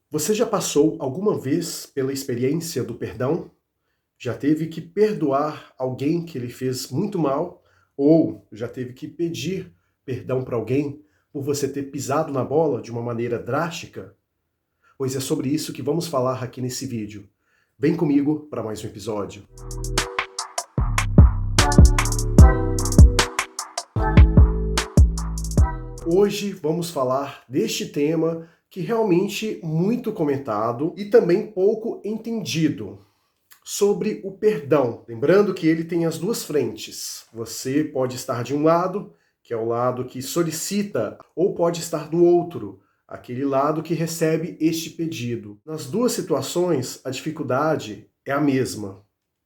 Você já passou alguma vez pela experiência do perdão? Já teve que perdoar alguém que lhe fez muito mal? Ou já teve que pedir perdão para alguém por você ter pisado na bola de uma maneira drástica? Pois é sobre isso que vamos falar aqui nesse vídeo. Vem comigo para mais um episódio. Hoje vamos falar deste tema que realmente muito comentado e também pouco entendido, sobre o perdão. Lembrando que ele tem as duas frentes. Você pode estar de um lado, que é o lado que solicita, ou pode estar do outro, aquele lado que recebe este pedido. Nas duas situações, a dificuldade é a mesma.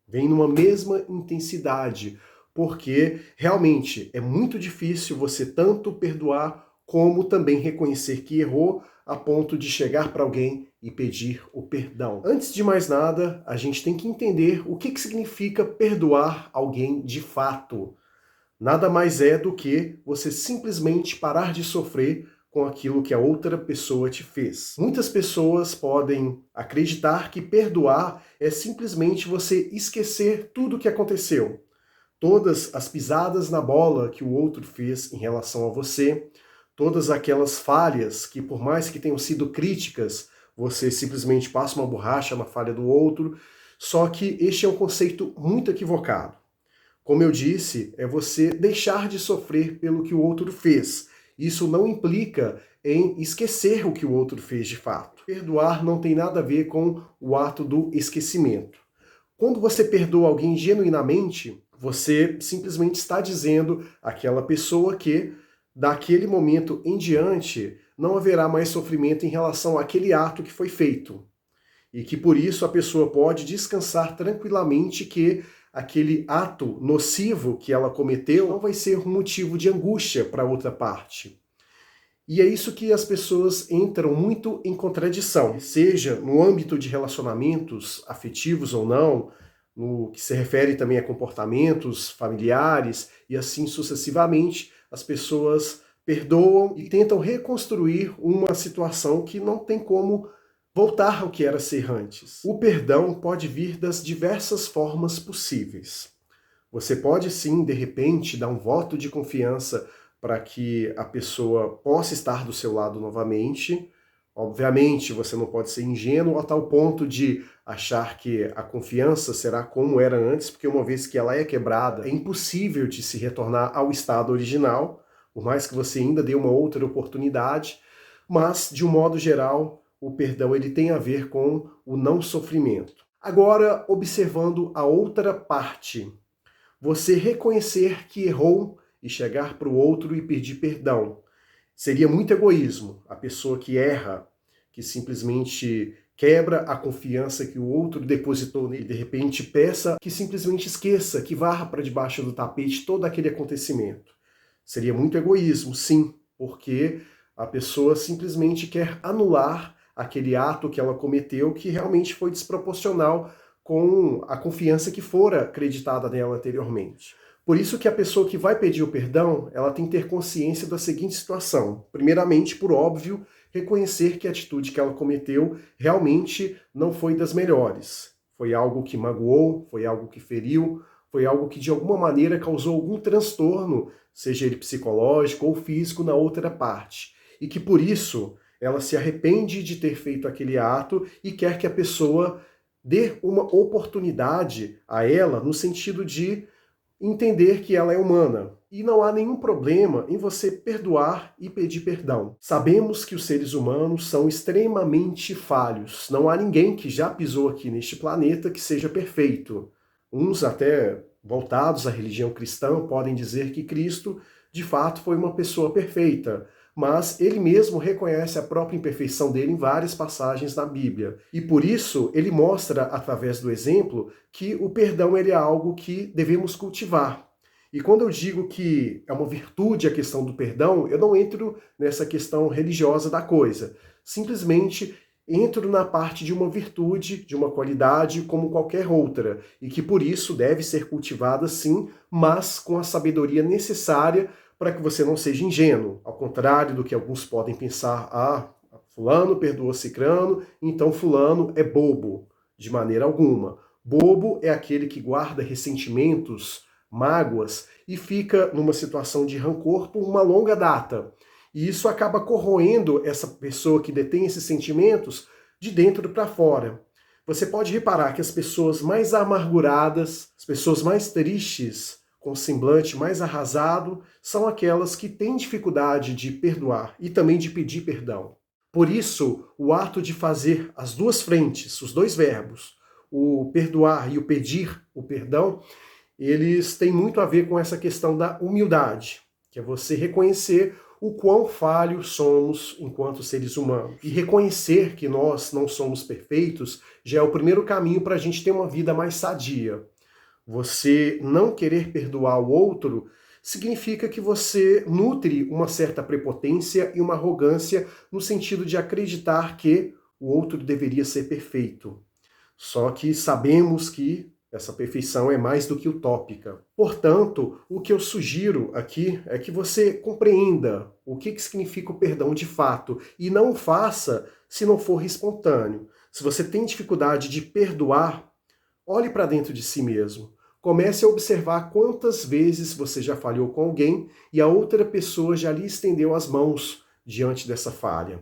Vem numa mesma intensidade, porque realmente é muito difícil você tanto perdoar como também reconhecer que errou a ponto de chegar para alguém e pedir o perdão. Antes de mais nada, a gente tem que entender o que significa perdoar alguém de fato. Nada mais é do que você simplesmente parar de sofrer com aquilo que a outra pessoa te fez. Muitas pessoas podem acreditar que perdoar é simplesmente você esquecer tudo o que aconteceu. Todas as pisadas na bola que o outro fez em relação a você, todas aquelas falhas que, por mais que tenham sido críticas, você simplesmente passa uma borracha na falha do outro. Só que este é um conceito muito equivocado. Como eu disse, é você deixar de sofrer pelo que o outro fez. Isso não implica em esquecer o que o outro fez de fato. Perdoar não tem nada a ver com o ato do esquecimento. Quando você perdoa alguém genuinamente, você simplesmente está dizendo àquela pessoa que, daquele momento em diante, não haverá mais sofrimento em relação àquele ato que foi feito. E que por isso a pessoa pode descansar tranquilamente que aquele ato nocivo que ela cometeu não vai ser um motivo de angústia para outra parte. E é isso que as pessoas entram muito em contradição, seja no âmbito de relacionamentos afetivos ou não, no que se refere também a comportamentos familiares e assim sucessivamente, as pessoas perdoam e tentam reconstruir uma situação que não tem como voltar ao que era ser antes. O perdão pode vir das diversas formas possíveis. Você pode sim, de repente, dar um voto de confiança para que a pessoa possa estar do seu lado novamente. Obviamente, você não pode ser ingênuo a tal ponto de achar que a confiança será como era antes, porque uma vez que ela é quebrada, é impossível de se retornar ao estado original, por mais que você ainda dê uma outra oportunidade, mas, de um modo geral, o perdão ele tem a ver com o não sofrimento. Agora, observando a outra parte, você reconhecer que errou e chegar para o outro e pedir perdão. Seria muito egoísmo a pessoa que erra, que simplesmente quebra a confiança que o outro depositou nele, de repente peça que simplesmente esqueça, que varra para debaixo do tapete todo aquele acontecimento. Seria muito egoísmo, sim, porque a pessoa simplesmente quer anular aquele ato que ela cometeu que realmente foi desproporcional com a confiança que fora acreditada nela anteriormente. Por isso que a pessoa que vai pedir o perdão, ela tem que ter consciência da seguinte situação. Primeiramente, por óbvio, reconhecer que a atitude que ela cometeu realmente não foi das melhores. Foi algo que magoou, foi algo que feriu, foi algo que de alguma maneira causou algum transtorno, seja ele psicológico ou físico, na outra parte. E que por isso ela se arrepende de ter feito aquele ato e quer que a pessoa dê uma oportunidade a ela no sentido de entender que ela é humana. E não há nenhum problema em você perdoar e pedir perdão. Sabemos que os seres humanos são extremamente falhos. Não há ninguém que já pisou aqui neste planeta que seja perfeito. Uns até voltados à religião cristã podem dizer que Cristo de fato foi uma pessoa perfeita, mas ele mesmo reconhece a própria imperfeição dele em várias passagens da Bíblia. E por isso ele mostra, através do exemplo, que o perdão ele é algo que devemos cultivar. E quando eu digo que é uma virtude a questão do perdão, eu não entro nessa questão religiosa da coisa. Simplesmente entro na parte de uma virtude, de uma qualidade como qualquer outra, e que por isso deve ser cultivada sim, mas com a sabedoria necessária para que você não seja ingênuo. Ao contrário do que alguns podem pensar, Fulano perdoou cicrano, então fulano é bobo. De maneira alguma. Bobo é aquele que guarda ressentimentos, mágoas e fica numa situação de rancor por uma longa data. E isso acaba corroendo essa pessoa que detém esses sentimentos de dentro para fora. Você pode reparar que as pessoas mais amarguradas, as pessoas mais tristes, com o semblante mais arrasado, são aquelas que têm dificuldade de perdoar e também de pedir perdão. Por isso, o ato de fazer as duas frentes, os dois verbos, o perdoar e o pedir o perdão, eles têm muito a ver com essa questão da humildade, que é você reconhecer o quão falhos somos enquanto seres humanos. E reconhecer que nós não somos perfeitos já é o primeiro caminho para a gente ter uma vida mais sadia. Você não querer perdoar o outro significa que você nutre uma certa prepotência e uma arrogância no sentido de acreditar que o outro deveria ser perfeito. Só que sabemos que essa perfeição é mais do que utópica. Portanto, o que eu sugiro aqui é que você compreenda o que significa o perdão de fato e não o faça se não for espontâneo. Se você tem dificuldade de perdoar, olhe para dentro de si mesmo. Comece a observar quantas vezes você já falhou com alguém e a outra pessoa já lhe estendeu as mãos diante dessa falha.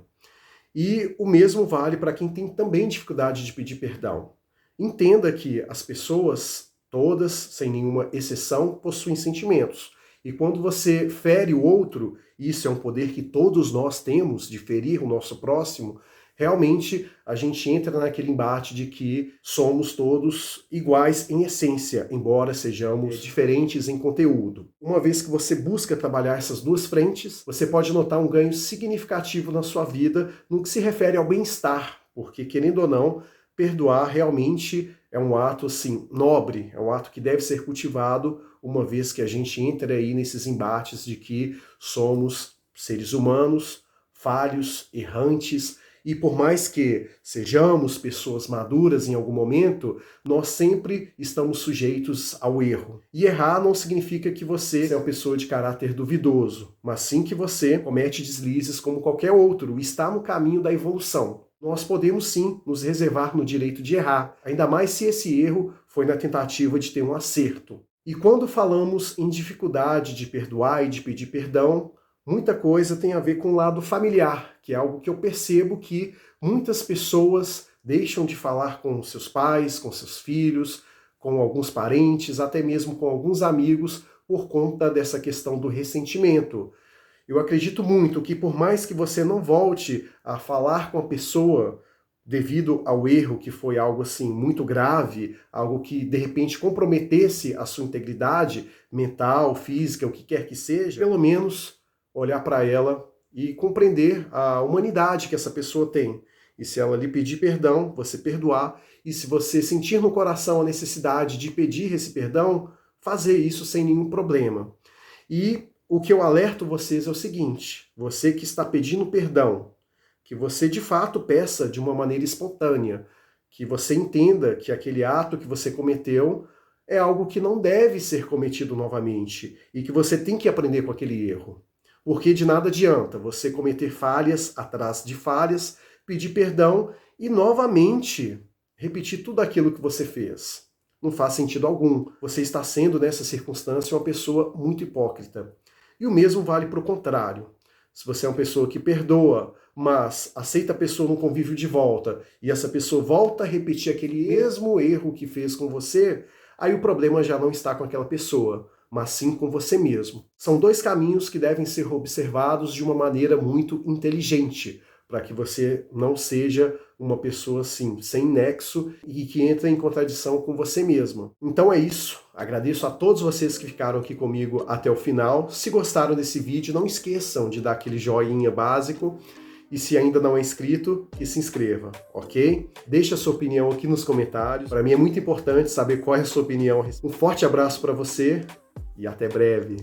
E o mesmo vale para quem tem também dificuldade de pedir perdão. Entenda que as pessoas, todas, sem nenhuma exceção, possuem sentimentos. E quando você fere o outro, e isso é um poder que todos nós temos, de ferir o nosso próximo, realmente a gente entra naquele embate de que somos todos iguais em essência, embora sejamos diferentes em conteúdo. Uma vez que você busca trabalhar essas duas frentes, você pode notar um ganho significativo na sua vida no que se refere ao bem-estar, porque, querendo ou não, perdoar realmente é um ato assim, nobre, é um ato que deve ser cultivado, uma vez que a gente entra aí nesses embates de que somos seres humanos, falhos, errantes, e por mais que sejamos pessoas maduras em algum momento, nós sempre estamos sujeitos ao erro. E errar não significa que você é uma pessoa de caráter duvidoso, mas sim que você comete deslizes como qualquer outro e está no caminho da evolução. Nós podemos sim nos reservar no direito de errar, ainda mais se esse erro foi na tentativa de ter um acerto. E quando falamos em dificuldade de perdoar e de pedir perdão, muita coisa tem a ver com o lado familiar, que é algo que eu percebo que muitas pessoas deixam de falar com seus pais, com seus filhos, com alguns parentes, até mesmo com alguns amigos, por conta dessa questão do ressentimento. Eu acredito muito que por mais que você não volte a falar com a pessoa devido ao erro, que foi algo assim muito grave, algo que de repente comprometesse a sua integridade mental, física, o que quer que seja, pelo menos olhar para ela e compreender a humanidade que essa pessoa tem. E se ela lhe pedir perdão, você perdoar. E se você sentir no coração a necessidade de pedir esse perdão, fazer isso sem nenhum problema. E o que eu alerto vocês é o seguinte: você que está pedindo perdão, que você de fato peça de uma maneira espontânea, que você entenda que aquele ato que você cometeu é algo que não deve ser cometido novamente e que você tem que aprender com aquele erro. Porque de nada adianta você cometer falhas atrás de falhas, pedir perdão e novamente repetir tudo aquilo que você fez. Não faz sentido algum. Você está sendo, nessa circunstância, uma pessoa muito hipócrita. E o mesmo vale para o contrário. Se você é uma pessoa que perdoa, mas aceita a pessoa no convívio de volta, e essa pessoa volta a repetir aquele mesmo erro que fez com você, aí o problema já não está com aquela pessoa, mas sim com você mesmo. São dois caminhos que devem ser observados de uma maneira muito inteligente, para que você não seja uma pessoa assim, sem nexo e que entra em contradição com você mesma. Então é isso. Agradeço a todos vocês que ficaram aqui comigo até o final. Se gostaram desse vídeo, não esqueçam de dar aquele joinha básico. E se ainda não é inscrito, que se inscreva, ok? Deixe a sua opinião aqui nos comentários. Para mim é muito importante saber qual é a sua opinião. Um forte abraço para você e até breve.